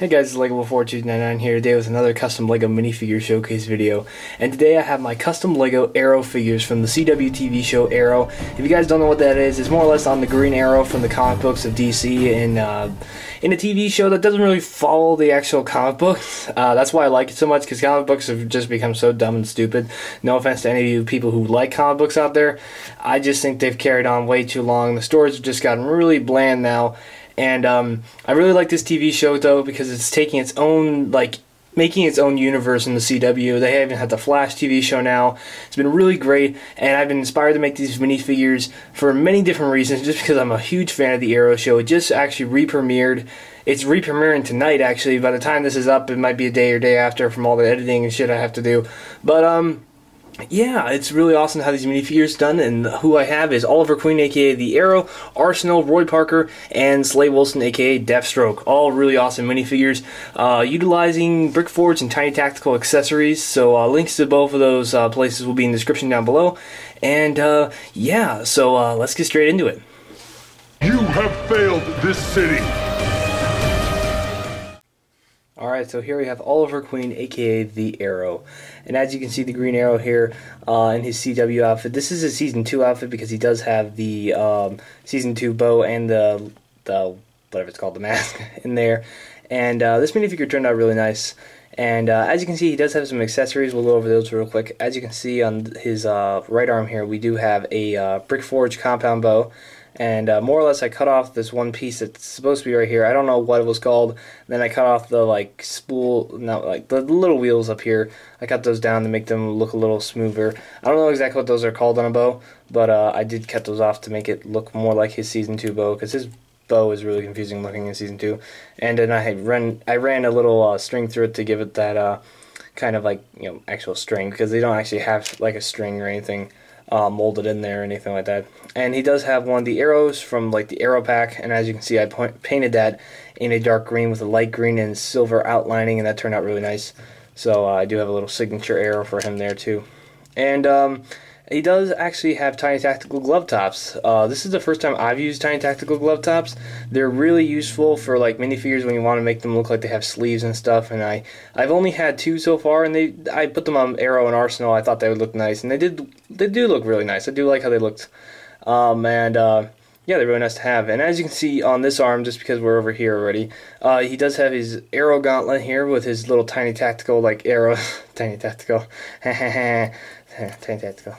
Hey guys, it's LEGO4299 here today with another custom LEGO minifigure showcase video. And today I have my custom LEGO Arrow figures from the CW TV show Arrow. If you guys don't know what that is, it's more or less on the Green Arrow from the comic books of DC in a TV show that doesn't really follow the actual comic books. That's why I like it so much, because comic books have just become so dumb and stupid. No offense to any of you people who like comic books out there. I just think they've carried on way too long. The stories have just gotten really bland now. And I really like this TV show though, because it's taking its own, making its own universe in the CW. They even had the Flash TV show now. It's been really great, and I've been inspired to make these minifigures for many different reasons, just because I'm a huge fan of the Arrow show. It just actually re-premiered. It's re-premiering tonight, actually. By the time this is up, it might be a day or day after from all the editing and shit I have to do. But, yeah, it's really awesome to have these minifigures done, and who I have is Oliver Queen, aka The Arrow, Arsenal, Roy Parker, and Slade Wilson, aka Deathstroke. All really awesome minifigures, utilizing brick forge and tiny tactical accessories. So links to both of those places will be in the description down below. And yeah, so let's get straight into it. You have failed this city. Alright, so here we have Oliver Queen, aka The Arrow. And as you can see, the Green Arrow here in his CW outfit. This is his Season 2 outfit because he does have the Season 2 bow and the whatever it's called, the mask in there. And this minifigure turned out really nice. And as you can see, he does have some accessories. We'll go over those real quick. As you can see on his right arm here, we do have a brick forge compound bow. And more or less I cut off this one piece that's supposed to be right here. I don't know what it was called. Then I cut off the spool, not like the little wheels up here. I cut those down to make them look a little smoother. I don't know exactly what those are called on a bow, but I did cut those off to make it look more like his Season 2 bow, because his bow is really confusing looking in Season 2. And then I ran a little string through it to give it that kind of actual string, because they don't actually have like a string or anything molded in there or anything like that. And he does have one of the arrows from the Arrow pack, and as you can see, I painted that in a dark green with a light green and silver outlining, and that turned out really nice. So I do have a little signature arrow for him there too. And he does actually have tiny tactical glove tops. This is the first time I've used tiny tactical glove tops. They're really useful for minifigures when you want to make them look like they have sleeves and stuff. And I've only had two so far, and I put them on Arrow and Arsenal. I thought they would look nice, and they do look really nice. I do like how they looked. Yeah, they're really nice to have. And as you can see on this arm, just because we're over here already, he does have his Arrow gauntlet here with his little tiny tactical arrow. Tiny tactical. Tiny tactical.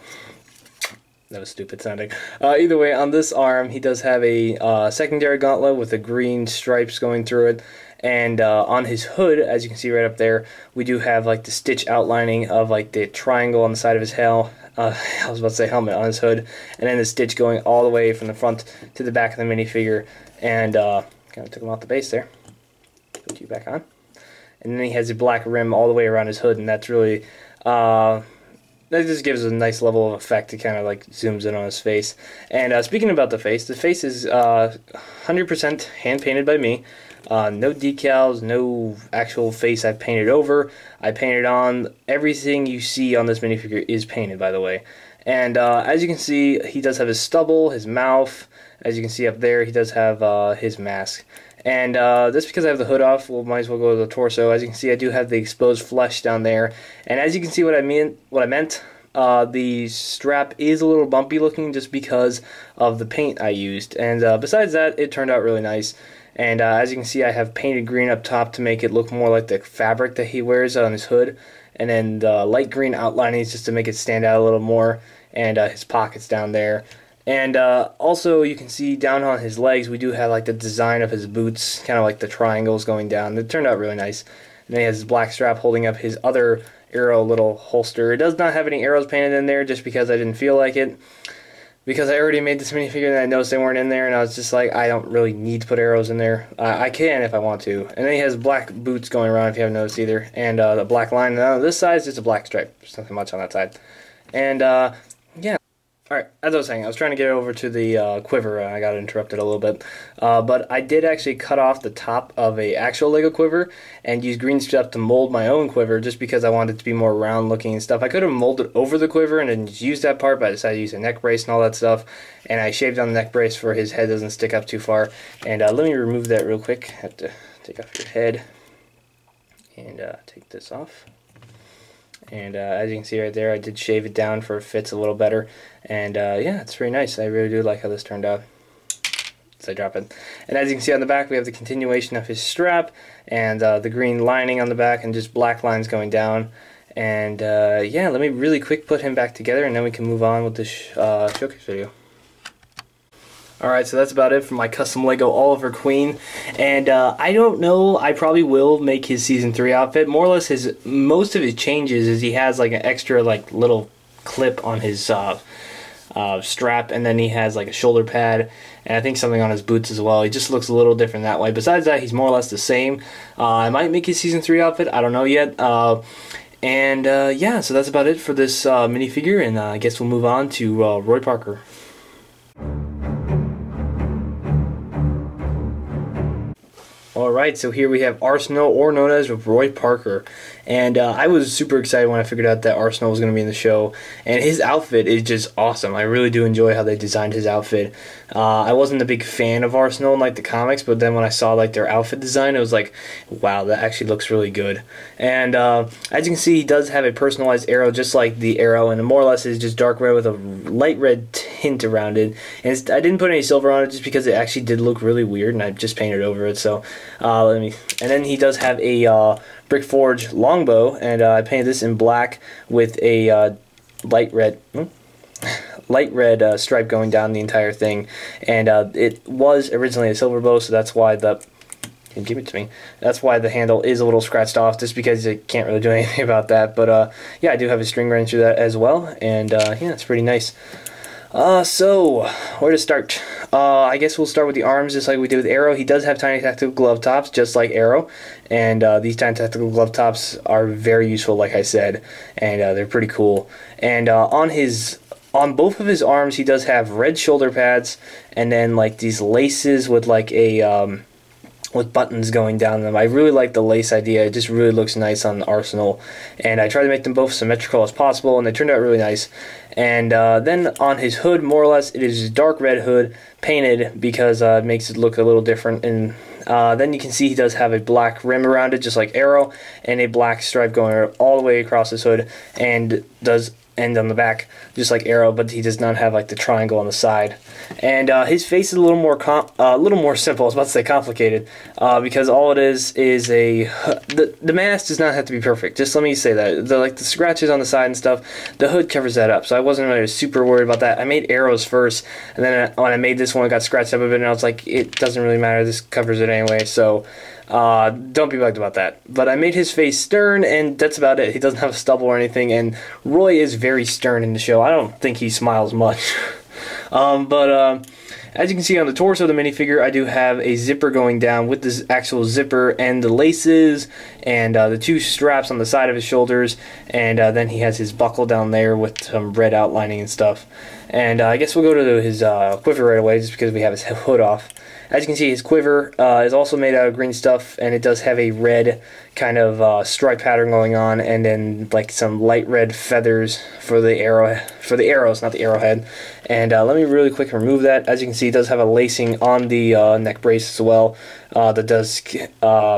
That was stupid sounding. Either way, on this arm, he does have a secondary gauntlet with the green stripes going through it. And on his hood, as you can see right up there, we do have the stitch outlining of the triangle on the side of his I was about to say helmet on his hood, and then the stitch going all the way from the front to the back of the minifigure. And kind of took him off the base there. Put you back on. And then he has a black rim all the way around his hood, and that's really that just gives a nice level of effect. It kind of zooms in on his face. And speaking about the face is 100% hand painted by me. No decals, no actual face I've painted over. I painted on. Everything you see on this minifigure is painted, by the way. And as you can see, he does have his stubble, his mouth. As you can see up there, he does have his mask. And just because I have the hood off, we might as well go to the torso. As you can see, I do have the exposed flesh down there. And as you can see, what I meant, the strap is a little bumpy looking just because of the paint I used. And besides that, it turned out really nice. And as you can see, I have painted green up top to make it look more like the fabric that he wears on his hood. And then the light green outlining is just to make it stand out a little more. And his pockets down there. And also, you can see down on his legs, we do have the design of his boots, kind of the triangles going down. It turned out really nice. And then he has his black strap holding up his other Arrow little holster. It does not have any arrows painted in there, just because I didn't feel like it. Because I already made this minifigure and I noticed they weren't in there, and I was just I don't really need to put arrows in there. I can if I want to. And then he has black boots going around, if you haven't noticed either. And the black line. Now, this side is just a black stripe. There's nothing much on that side. And, yeah. Alright, as I was saying, I was trying to get over to the quiver, and I got interrupted a little bit. But I did actually cut off the top of a actual Lego quiver and use green stuff to mold my own quiver, just because I wanted it to be more round looking and stuff. I could have molded over the quiver and then just used that part, but I decided to use a neck brace and all that stuff. And I shaved on the neck brace for his head doesn't stick up too far. And let me remove that real quick. I have to take off your head. And take this off. And as you can see right there, I did shave it down for it fits a little better. And yeah, it's pretty nice. I really do like how this turned out. As I drop it. And as you can see on the back, we have the continuation of his strap and the green lining on the back and just black lines going down. And yeah, let me really quick put him back together and then we can move on with this showcase video. Alright, so that's about it for my custom Lego Oliver Queen, and I don't know, I probably will make his Season 3 outfit. More or less, most of his changes is he has like an extra like little clip on his strap, and then he has like a shoulder pad, and I think something on his boots as well. He just looks a little different that way. Besides that, he's more or less the same. I might make his Season 3 outfit, I don't know yet. And yeah, so that's about it for this minifigure, and I guess we'll move on to Roy Parker. Alright, so here we have Arsenal, or known as Roy Parker, and I was super excited when I figured out that Arsenal was going to be in the show, and his outfit is just awesome. I really do enjoy how they designed his outfit. I wasn't a big fan of Arsenal in like the comics, but then when I saw like their outfit design, it was like, wow, that actually looks really good. And as you can see, he does have a personalized arrow just like the arrow, and more or less is just dark red with a light red tint around it. And I didn't put any silver on it just because it actually did look really weird, and I just painted over it. So and then he does have a Brick Forge longbow, and I painted this in black with a light red stripe going down the entire thing. And it was originally a silver bow, so that's why give it to me. That's why the handle is a little scratched off, just because I can't really do anything about that. But yeah, I do have a string running through that as well, and yeah, it's pretty nice. So, where to start? I guess we'll start with the arms, just like we did with Arrow. He does have tiny tactical glove tops, just like Arrow, and these tiny tactical glove tops are very useful, like I said, and they're pretty cool. And on both of his arms, he does have red shoulder pads, and then like these laces with like a with buttons going down them. I really like the lace idea. It just really looks nice on the Arsenal, and I tried to make them both symmetrical as possible, and they turned out really nice. And then on his hood, more or less, it is a dark red hood painted because it makes it look a little different. And then you can see he does have a black rim around it, just like Arrow, and a black stripe going all the way across his hood, and does end on the back, just like Arrow, but he does not have like the triangle on the side. And his face is a little more simple. I was about to say complicated, because all it is the mask does not have to be perfect. Just let me say that the scratches on the side and stuff, the hood covers that up. So I wasn't really super worried about that. I made Arrows first, and then when I made this one, it got scratched up a bit, and I was like, it doesn't really matter. This covers it anyway. So don't be bugged about that. But I made his face stern, and that's about it. He doesn't have a stubble or anything, and Roy is very stern in the show. I don't think he smiles much. But as you can see on the torso of the minifigure, I do have a zipper going down with this actual zipper and the laces and the two straps on the side of his shoulders, and then he has his buckle down there with some red outlining and stuff. And I guess we'll go to his quiver right away, just because we have his hood off. As you can see, his quiver is also made out of green stuff, and it does have a red kind of stripe pattern going on, and then like some light red feathers for the arrows, not the arrowhead. And let me really quick remove that. As you can see, it does have a lacing on the neck brace as well that does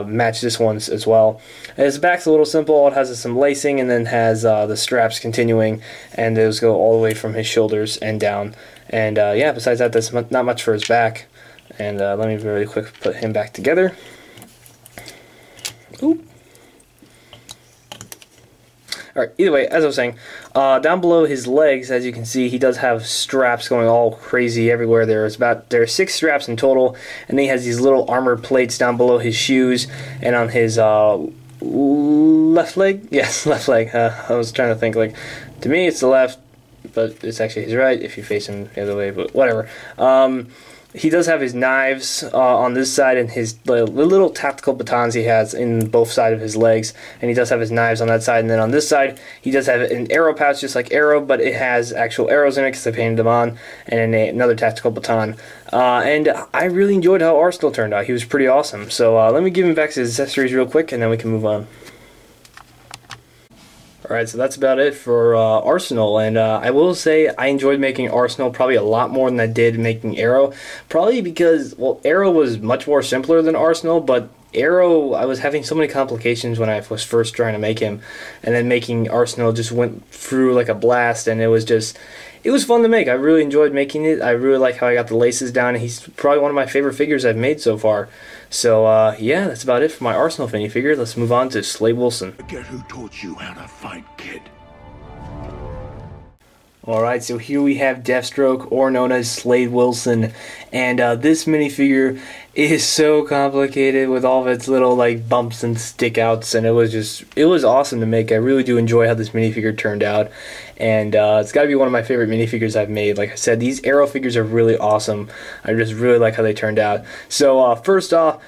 match this one as well. And his back's a little simple. All it has is some lacing, and then has the straps continuing, and those go all the way from his shoulders and down. And yeah, besides that, that's not much for his back. And let me really quick put him back together. Oop. Alright, either way, as I was saying, down below his legs, as you can see, he does have straps going all crazy everywhere. There are 6 straps in total, and then he has these little armor plates down below his shoes and on his left leg. Yes, left leg. I was trying to think, like, to me it's the left, but it's actually his right if you face him the other way, but whatever. He does have his knives on this side, and his the little tactical batons he has in both sides of his legs, and he does have his knives on that side. And then on this side, he does have an arrow pouch just like Arrow, but it has actual arrows in it because I painted them on, and then another tactical baton. And I really enjoyed how Arsenal turned out. He was pretty awesome. So let me give him back to his accessories real quick, and then we can move on. Alright, so that's about it for Arsenal, and I will say I enjoyed making Arsenal probably a lot more than I did making Arrow, probably because, well, Arrow was much more simpler than Arsenal, but Arrow, I was having so many complications when I was first trying to make him, and then making Arsenal just went through like a blast, and it was fun to make. I really enjoyed making it. I really like how I got the laces down. He's probably one of my favorite figures I've made so far. So, yeah, that's about it for my Arsenal minifigure. Let's move on to Slade Wilson. Forget who taught you how to fight, kid. Alright, so here we have Deathstroke, or known as Slade Wilson, and this minifigure is so complicated with all of its little like bumps and stick-outs, and it was awesome to make. I really do enjoy how this minifigure turned out, and it's got to be one of my favorite minifigures I've made. Like I said, these Arrow figures are really awesome. I just really like how they turned out. So first off,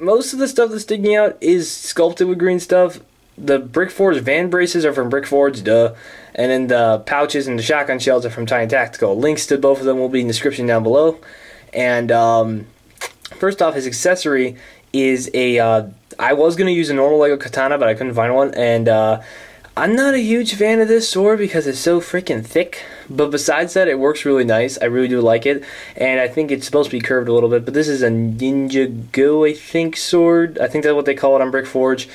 most of the stuff that's sticking out is sculpted with green stuff. The Brickforge van braces are from Brickforge, duh. And then the pouches and the shotgun shells are from Tiny Tactical. Links to both of them will be in the description down below. And first off, his accessory is a... I was going to use a normal Lego katana, but I couldn't find one. And I'm not a huge fan of this sword because it's so freaking thick. But besides that, it works really nice. I really do like it. And I think it's supposed to be curved a little bit. But this is a Ninja Go, I think, sword. I think that's what they call it on Brickforge.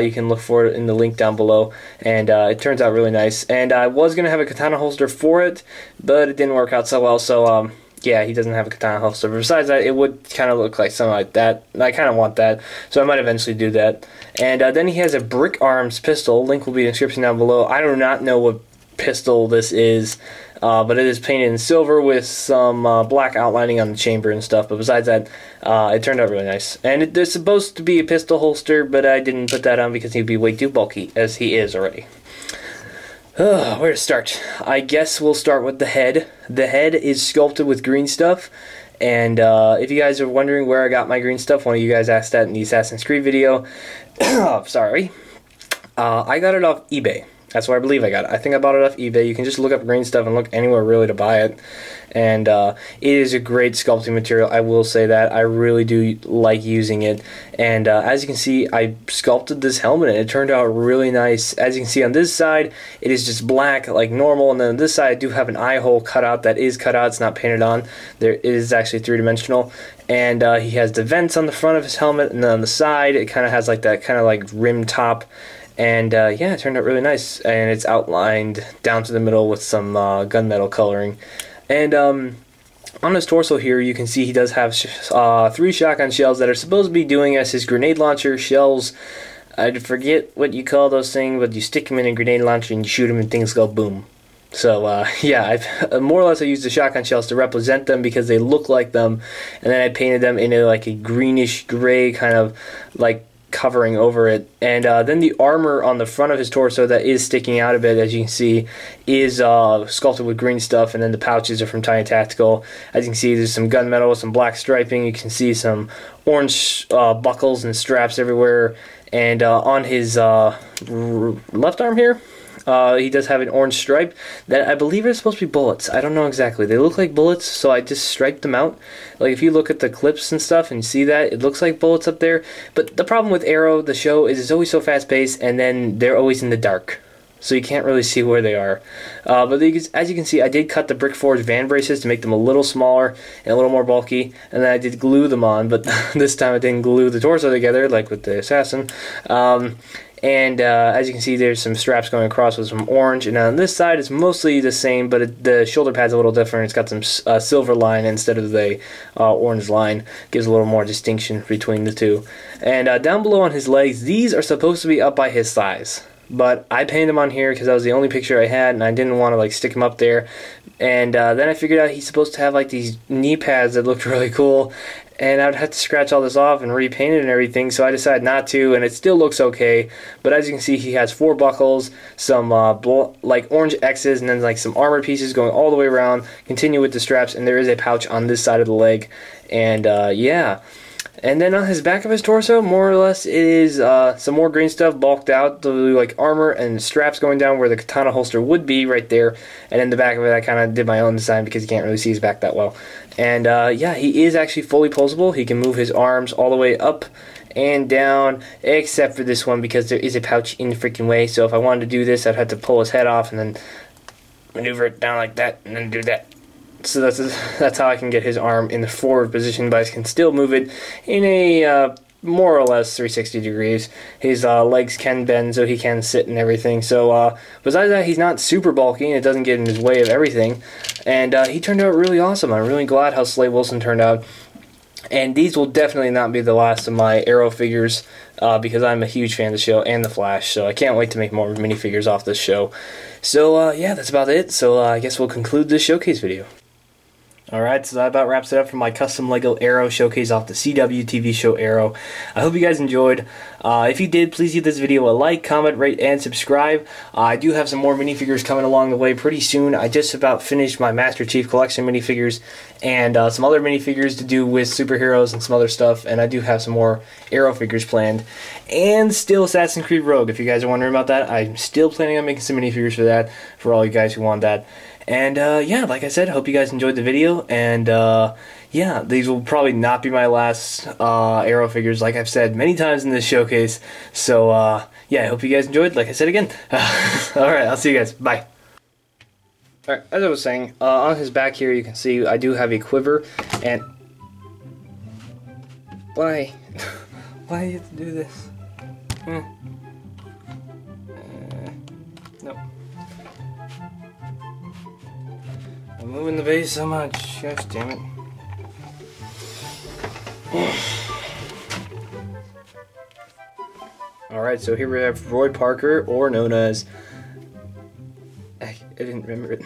You can look for it in the link down below. And it turns out really nice. And I was going to have a katana holster for it, but it didn't work out so well. So, yeah, he doesn't have a katana holster. But besides that, it would kind of look like something like that. I kind of want that, so I might eventually do that. And then he has a Brick Arms pistol. Link will be in the description down below. I do not know what pistol this is, but it is painted in silver with some black outlining on the chamber and stuff. But besides that, it turned out really nice. And it's supposed to be a pistol holster, but I didn't put that on because he'd be way too bulky, as he is already. Where to start? I guess we'll start with the head. The head is sculpted with green stuff, and if you guys are wondering where I got my green stuff, one of you guys asked that in the Assassin's Creed video. Sorry. I got it off eBay. That's where I believe I got it. I think I bought it off eBay. You can just look up green stuff and look anywhere really to buy it. And it is a great sculpting material. I will say that. I really do like using it. And as you can see, I sculpted this helmet and it turned out really nice. As you can see on this side, it is just black like normal. And then on this side, I do have an eye hole cut out that is cut out. It's not painted on. It is actually three-dimensional. And he has the vents on the front of his helmet. And then on the side, it kind of has like that kind of like rim top. And yeah, it turned out really nice, and it's outlined down to the middle with some gunmetal coloring. And on his torso here, you can see he does have 3 shotgun shells that are supposed to be doing as his grenade launcher shells. I forget what you call those things, but you stick them in a grenade launcher and you shoot them and things go boom. So yeah, I've more or less I used the shotgun shells to represent them because they look like them, and then I painted them in like a greenish gray kind of like covering over it. And then the armor on the front of his torso that is sticking out a bit, as you can see, is sculpted with green stuff, and then the pouches are from Tiny Tactical. As you can see, there's some gunmetal with some black striping. You can see some orange buckles and straps everywhere. And on his left arm here, he does have an orange stripe that I believe are supposed to be bullets. I don't know exactly. They look like bullets, so I just striped them out. Like, if you look at the clips and stuff and see that, it looks like bullets up there. But the problem with Arrow, the show, is it's always so fast-paced, and then they're always in the dark. So you can't really see where they are. But as you can see, I did cut the Brickforge van braces to make them a little smaller and a little more bulky. And then I did glue them on, but this time I didn't glue the torso together, like with the Assassin. And as you can see, there's some straps going across with some orange. And on this side, it's mostly the same, but the shoulder pad's a little different. It's got some silver line instead of the orange line. Gives a little more distinction between the two. And down below on his legs, these are supposed to be up by his thighs. But I painted him on here because that was the only picture I had, and I didn't want to like stick him up there. And then I figured out he's supposed to have like these knee pads that looked really cool, and I would have to scratch all this off and repaint it and everything, so I decided not to, and it still looks okay. But as you can see, he has 4 buckles, some like orange X's, and then like some armor pieces going all the way around. Continue with the straps, and there is a pouch on this side of the leg. And yeah. And then on his back of his torso, more or less, it is some more green stuff bulked out, like armor and straps going down where the katana holster would be right there. And in the back of it, I kind of did my own design because you can't really see his back that well. And yeah, he is actually fully posable. He can move his arms all the way up and down, except for this one because there is a pouch in the freaking way. So if I wanted to do this, I'd have to pull his head off and then maneuver it down like that and then do that. so that's how I can get his arm in the forward position, but I can still move it in a more or less 360 degrees. His legs can bend, so he can sit and everything. So besides that, he's not super bulky, and it doesn't get in his way of everything. And he turned out really awesome. I'm really glad how Slade Wilson turned out. And these will definitely not be the last of my Arrow figures, because I'm a huge fan of the show and the Flash, so I can't wait to make more minifigures off this show. So yeah, that's about it. So I guess we'll conclude this showcase video. Alright, so that about wraps it up for my custom LEGO Arrow showcase off the CW TV show Arrow. I hope you guys enjoyed. If you did, please give this video a like, comment, rate, and subscribe. I do have some more minifigures coming along the way pretty soon. I just about finished my Master Chief Collection minifigures and some other minifigures to do with superheroes and some other stuff, and I do have some more Arrow figures planned. And still Assassin's Creed Rogue, if you guys are wondering about that. I'm still planning on making some minifigures for that, for all you guys who want that. And yeah, like I said, hope you guys enjoyed the video, and yeah, these will probably not be my last Arrow figures, like I've said many times in this showcase. So yeah, I hope you guys enjoyed, like I said again. Alright, I'll see you guys. Bye. Alright, as I was saying, on his back here you can see I do have a quiver, and... Why? Why do you have to do this? Nope. I'm moving the base so much. Gosh damn it. Alright, so here we have Roy Parker, or known as... I didn't remember it.